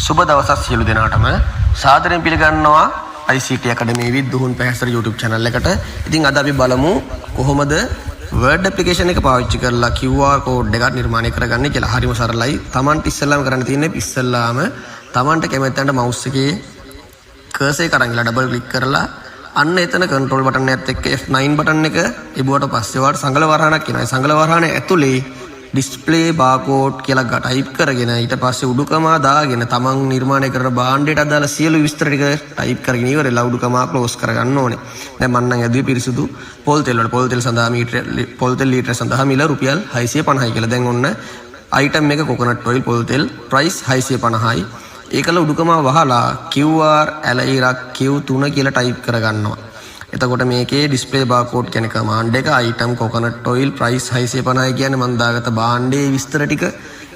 සුබ දවසක් සියලු දෙනාටම සාදරයෙන් පිළිගන්නවා ICT Academy with දුහුන් පැහැසර YouTube channel එකට. ඉතින් අද අපි බලමු කොහොමද Word application එක පාවිච්චි කරලා QR code එකක් නිර්මාණය කරගන්නේ කියලා. හරිම සරලයි. Tamanට ඉස්සෙල්ලාම කරන්න තියෙන්නේ ඉස්සෙල්ලාම Tamanට කැමති තැනට mouse එකේ cursor එක අරන් ගිහලා double click කරලා අන්න එතන control button එකත් එක්ක F9 button එක ඉබුවට පස්සේ වාට සංගල වරහණක් එනවා. ඒ සංගල වරහණ ඇතුලේ display barcode කියලා type කරගෙන ඊට පස්සේ උඩුකමා දාගෙන තමන් නිර්මාණය කරන භාණ්ඩයට අදාළ සියලු විස්තර ටික type කරගෙන ඉවරලා උඩුකමා close කරගන්න ඕනේ. දැන් මම නම් ඇදුවේ පිරිසුදු පොල් තෙල් වල පොල් තෙල් සඳහා පොල් තෙල් ලීටර සඳහා මිල රුපියල් 650යි කියලා. දැන් ඔන්න item එක coconut oil පොල් තෙල් price 650යි. ඒකල උඩුකමා වහලා QR ඇලයිරක් Q3 කියලා type කරගන්නවා. එතකොට මේකේ display barcode කියන command එක item coconut oil price 650යි කියන්නේ මම දාගත්ත භාණ්ඩයේ විස්තර ටික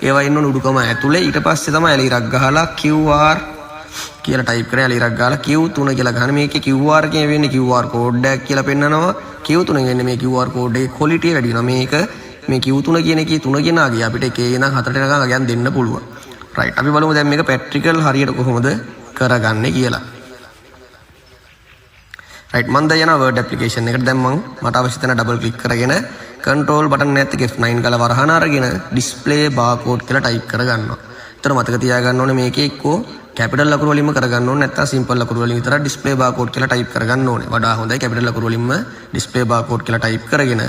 ඒවා ඉන්න උඩුකම ඇතුලේ. ඊට පස්සේ තමයි ඇලීරක් ගහලා QR කියලා type කරලා ඇලීරක් ගහලා Q3 කියලා ගහන මේකේ QR එකේ වෙන්නේ QR code එකක් කියලා පෙන්නනවා. Q3 වෙන්නේ මේ QR code එකේ quality එක වැඩි වෙනවා. මේක මේ Q3 කියන එකේ 3 කෙනාගේ අපිට එකේ ඉඳන් 4ට යනකම් ගයන් දෙන්න පුළුවන්. right අපි බලමු දැන් මේක practical හරියට කොහොමද කරගන්නේ කියලා. right මම දැන් යනවා word application එකට. දැන් මට අවශ්‍ය තැන double click කරගෙන control button එකත් එක්ක F9 ගාලා වරහන අරගෙන display barcode කියලා type කරගන්නවා. ඒතර මතක තියාගන්න ඕනේ මේකේ එක්කෝ capital ලකුණු වලින්ම කරගන්න ඕනේ නැත්නම් simple ලකුණු වලින් විතර display barcode කියලා type කරගන්න ඕනේ. වඩා හොඳයි capital ලකුණු වලින්ම display barcode කියලා type කරගෙන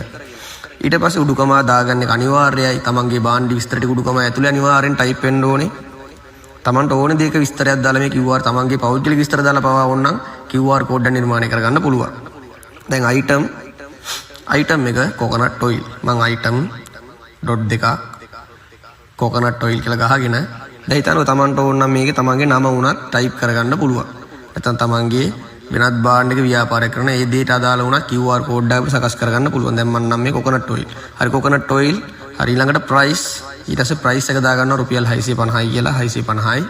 ඊට පස්සේ උඩුකමා දාගන්න එක අනිවාර්යයි. තමන්ගේ භාණ්ඩ විස්තර ටික උඩුකමා ඇතුලේ අනිවාර්යෙන් type වෙන්න ඕනේ. තමන්ට ඕන දෙයක විස්තරයක් දාලා මේ QR තමන්ගේ පෞද්ගලික විස්තර දාලා පවා ඕනනම් QR code එක නිර්මාණය කරගන්න පුළුවන්. දැන් item එක coconut oil. මම item dot දෙකක් coconut oil කියලා ගහගෙන දැන් හිතනවා තමන්ට ඕන නම් මේකේ තමන්ගේ නම වුණත් type කරගන්න පුළුවන්. නැත්නම් තමන්ගේ වෙනත් භාණ්ඩයක ව්‍යාපාරයක් කරන ඒ දෙයට අදාළ වුණත් QR code එකක් සකස් කරගන්න පුළුවන්. දැන් මම නම් මේ coconut oil. හරි coconut oil හරි ළඟට price ඊට පස්සේ price එක දාගන්නවා රුපියල් 650යි කියලා 650යි.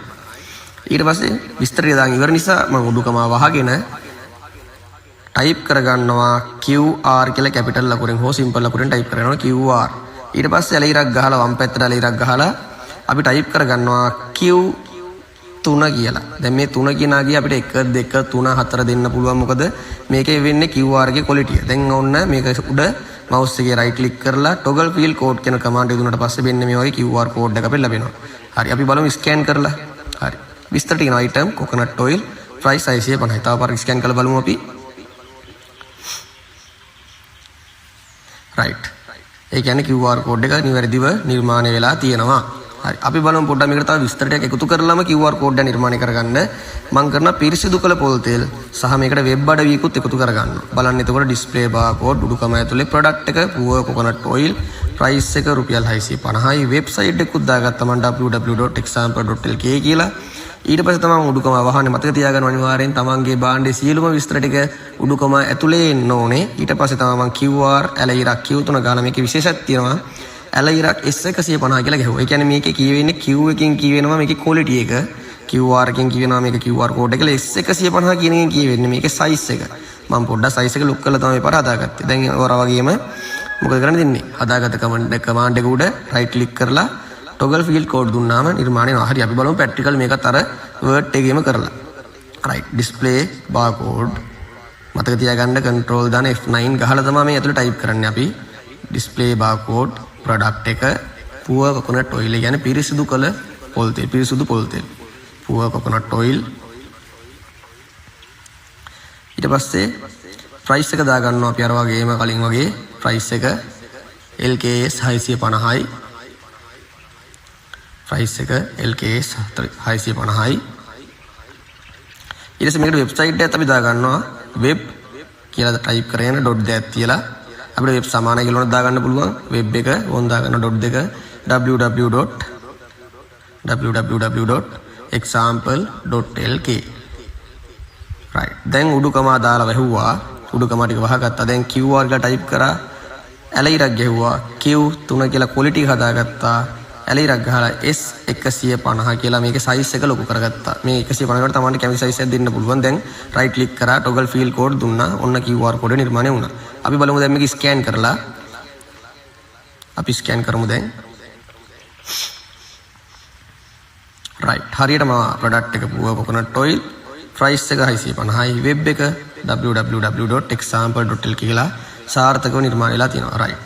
ඊට පස්සේ විස්තරය දාගෙන ඉවර නිසා මම උඩුකමා වහගෙන type කරගන්නවා QR කියලා capital ලකුණෙන් හෝ simple ලකුණෙන් type කරනවා QR. ඊට පස්සේ ඇලීරක් ගහලා වම් පැත්තට ඇලීරක් ගහලා අපි type කරගන්නවා Q3 කියලා. දැන් මේ 3 කියනාගේ අපිට 1 2 3 4 දෙන්න පුළුවන්. මොකද මේකේ වෙන්නේ QR එකේ quality. දැන් ඔන්න මේක උඩ mouse එකේ right click කරලා toggle field code කියන command එක දුන්නාට පස්සේ වෙන්නේ මේ වගේ QR code එක අපිට ලැබෙනවා. හරි අපි බලමු scan කරලා. හරි. විස්තර ටික item coconut oil price 650යි. තව පාරක් scan කරලා බලමු අපි. right. ඒ කියන්නේ QR code එක නිවැරදිව නිර්මාණය වෙලා තියෙනවා. හරි. අපි බලමු පොඩ්ඩක් මේකට තව විස්තර ටික එකතු කරලාම QR code එක නිර්මාණය කරගන්න මම කරන පිරිසිදු කළ පොල් තෙල් සහ මේකට වෙබ් අඩවියකුත් එකතු කරගන්නවා. බලන්න එතකොට display barcode උඩුකම ඇතුලේ product එක pure coconut oil price එක රුපියල් 650යි. website එකකුත් දාගත්තා මම www.example.lk කියලා. ඊට පස්සේ තමයි උඩුකම වහන්නේ. මතක තියාගන්න අනිවාර්යෙන් තමන්ගේ භාණ්ඩයේ සියලුම විස්තර ටික උඩුකම ඇතුලේ එන්න ඕනේ. ඊට පස්සේ තමයි මම QR ඇලයිරක් Q3 ගාලා මේකේ විශේෂයක් තියෙනවා. ඇලයිරක් S150 කියලා ගැහුවා. ඒ කියන්නේ මේකේ කියවෙන්නේ Q එකකින් කියවෙනවා මේකේ quality එක. QR එකකින් කියවෙනවා මේක QR code එක. S150 කියන එකෙන් කියවෙන්නේ මේකේ size එක. මම පොඩ්ඩක් size එක look කරලා තමයි පාර හදාගත්තේ. දැන් ඔර වගේම මොකද කරන්න දෙන්නේ? හදාගත්ත command එක උඩ right click කරලා toggle field code දුන්නාම නිර්මාණය වෙනවා. හරි අපි බලමු practical මේකත් අර word එකේම කරලා. right display barcode මතක තියාගන්න control දාන F9 ගහලා තමයි මේ ඇතුලේ type කරන්නේ අපි. display barcode product එක pure coconut oil කියන්නේ පිරිසිදු කළ පොල් තෙල්. පිරිසිදු පොල් තෙල් pure coconut oil. ඊට පස්සේ price එක දාගන්නවා අපි අර වගේම කලින් වගේ price එක LKS 650යි. price එක LKS 650යි. ඊට පස්සේ මේකට website එකත් අපි දාගන්නවා web කියලා type කරගෙන dot දෙකක් තියලා අපිට web සමානයි කියලා උනත් දාගන්න පුළුවන්. web එක ඕන් දාගන්න dot දෙක www.example.lk. right දැන් උඩුකමා දාලා වැහුවා. උඩුකමා ටික වහගත්තා. දැන් QR එක type කරා. ඇලයිරක් ගැහුවා. Q3 කියලා quality එක හදාගත්තා. ඇලයිරක් ගහලා S150 කියලා මේකේ size එක ලොකු කරගත්තා. මේ 150 කට තමයි කැමති size එකක් දෙන්න පුළුවන්. දැන් right click කරා toggle field code දුන්නා. ඔන්න QR code නිර්මාණය වුණා. අපි බලමු දැන් මේක scan කරලා. අපි scan කරමු දැන්. right හරියටම ප්‍රොඩක්ට් එක පුව කොකොනට් ඔයිල් ප්‍රයිස් එක 650යි වෙබ් එක www.example.lk කියලා සාර්ථකව නිර්මාණය වෙලා තියෙනවා right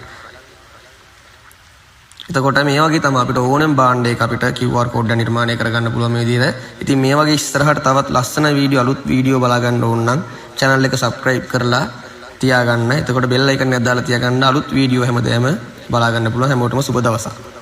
එතකොට මේ වගේ තමයි අපිට ඕනෙම භාණ්ඩ එක අපිට QR code එක නිර්මාණය කරගන්න පුළුවන් මේ විදිහට. ඉතින් මේ වගේ ඉස්සරහට තවත් ලස්සන වීඩියෝ අලුත් වීඩියෝ බලා ගන්න ඕන නම් channel එක subscribe කරලා තියාගන්න. එතකොට bell icon එක දාලා තියාගන්න අලුත් වීඩියෝ හැමදේම බලා ගන්න පුළුවන්. හැමෝටම සුබ දවසක්.